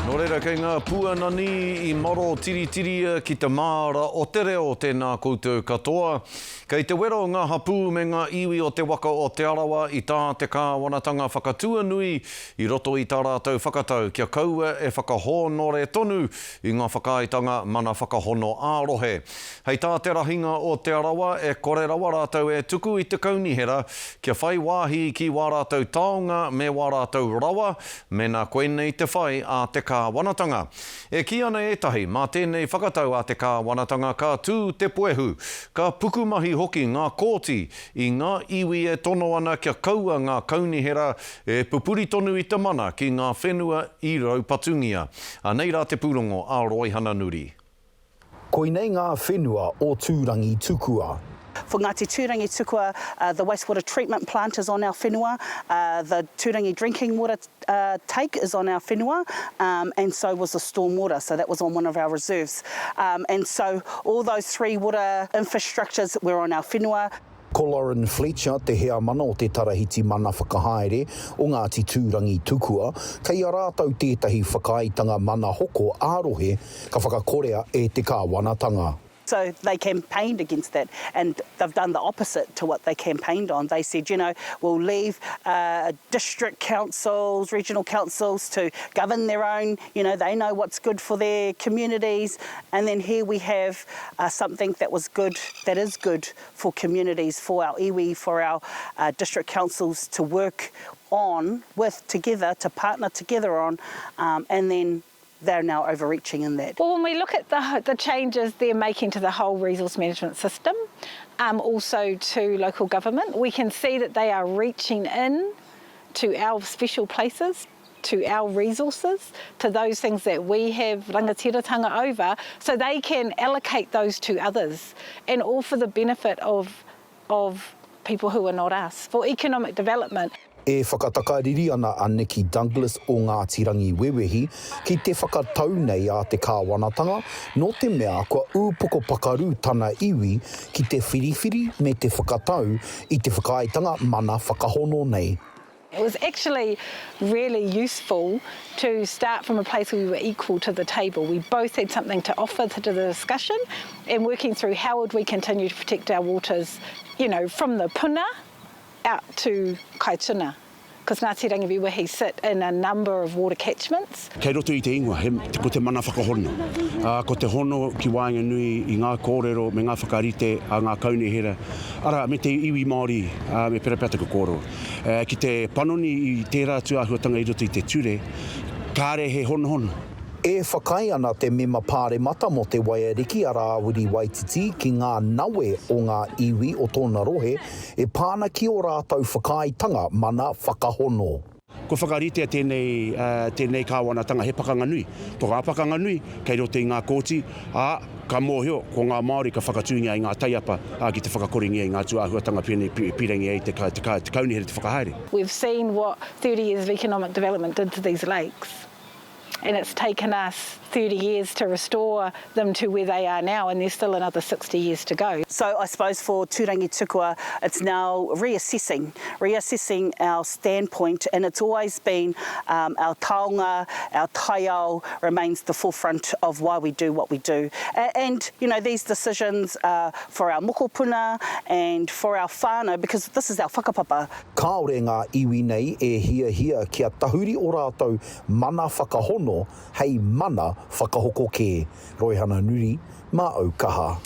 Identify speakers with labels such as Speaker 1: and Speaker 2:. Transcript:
Speaker 1: Nō reira kei ngā puanani I moro tiri ki te māra o te reo tēnā koutou katoa. Kei te wero ngā hapū me ngā iwi o te waka o te Arawa I tā te kāwanatanga whakatua nui I roto I tā rātou whakatau. Kia kaua e whakahōnore tonu I ngā whakaaitanga Mana Whakahono a Rohe. Hei tā te rahinga o te Arawa e kore rawa rātou e tuku I te kaunihera kia whai wāhi ki wā rātou taonga me wā rātou rawa me nā koenei te whai a te kāwanatanga. E ki ana etahi, mā tēnei whakatau a te kāwanatanga ka tū te poehu, ka pukumahi hoki ngā kōti I ngā iwi e tono ana kia kaua ngā kaunihera e pupuri tonu I te mana ki ngā whenua I raupatungia. A nei rā te pūrongo a Roihana Nuri.
Speaker 2: Koinei ngā whenua o tūrangi tukua.
Speaker 3: For Ngāti Tūrangi Tukua, the wastewater treatment plant is on our whenua, the Tūrangi drinking water take is on our whenua, and so was the storm water, so that was on one of our reserves. And so all those three water infrastructures were on our whenua.
Speaker 2: Ko Lauren Fletcher, te hea mana o te tarahiti mana whakahaere o Ngāti Tūrangi Tukua, kei a rātau tētahi whakaaitanga mana hoko ārohe ka whakakorea e te kāwanatanga.
Speaker 3: So they campaigned against that, and they've done the opposite to what they campaigned on. They said, you know, we'll leave district councils, regional councils to govern their own, you know, they know what's good for their communities. And then here we have something that is good for communities, for our iwi, for our district councils to work on together, to partner together on, and then they're now overreaching in that.
Speaker 4: Well, when we look at the changes they're making to the whole resource management system, also to local government, we can see that they are reaching in to our special places, to our resources, to those things that we have rangatiratanga over, so they can allocate those to others, and all for the benefit of people who are not us, for economic development.
Speaker 2: E whakatakariri ana a Nikki Douglas o Ngāti Rangi Wewehi ki te whakatau nei a te kāwanatanga, no te mea kua ūpoko pakaru tana iwi ki te whiriwhiri me te whakatau I te whakaaitanga Mana Whakahono nei.
Speaker 4: It was actually really useful to start from a place where we were equal to the table. We both had something to offer to the discussion, and working through how would we continue to protect our waters, you know, from the puna out to Kaituna, because Ngāti Rangi Wewehi sit in a number of water catchments.
Speaker 5: Kei roto I te ingoa, ko te Mana Whakahono. Ko te hono ki wāinga nui I ngā kōrero me ngā whakarite a ngā kaunihera. Ara, me te iwi Māori, me perapata ko kōro. Ki te panoni I tērā tuahuatanga I roto I te ture, kāre he hono.
Speaker 2: E whakai ana te mema pāre mata mo te waiariki a Rāwiri Waititi ki ngā nawe o ngā iwi o tōna rohe e pāna ki o rātau whakaaitanga Mana Whakahono.
Speaker 5: Ko whakaritea tēnei kāwanatanga he pakanga nui. Tō ngā pakanga nui, kei roto I ngā kōti, ka mōhio ko ngā Māori ka whakatūngia I ngā taiapa ki te whakakoringia I ngā tuahuatanga pirangi te kaunihera te whakahaere.
Speaker 4: We've seen what 30 years of economic development did to these lakes. And it's taken us 30 years to restore them to where they are now, and there's still another 60 years to go.
Speaker 3: So I suppose for Tūrangi Tukua, it's now reassessing our standpoint, and it's always been our taonga, our taiao remains the forefront of why we do what we do. And, you know, these decisions for our mokopuna and for our whānau, because this is our whakapapa.
Speaker 2: Kāore ngā iwi nei e hia kia tahuri o rātau Mana Whakahono hei Mana Whakahoko ke. Roihana Nuri, mā Aukaha.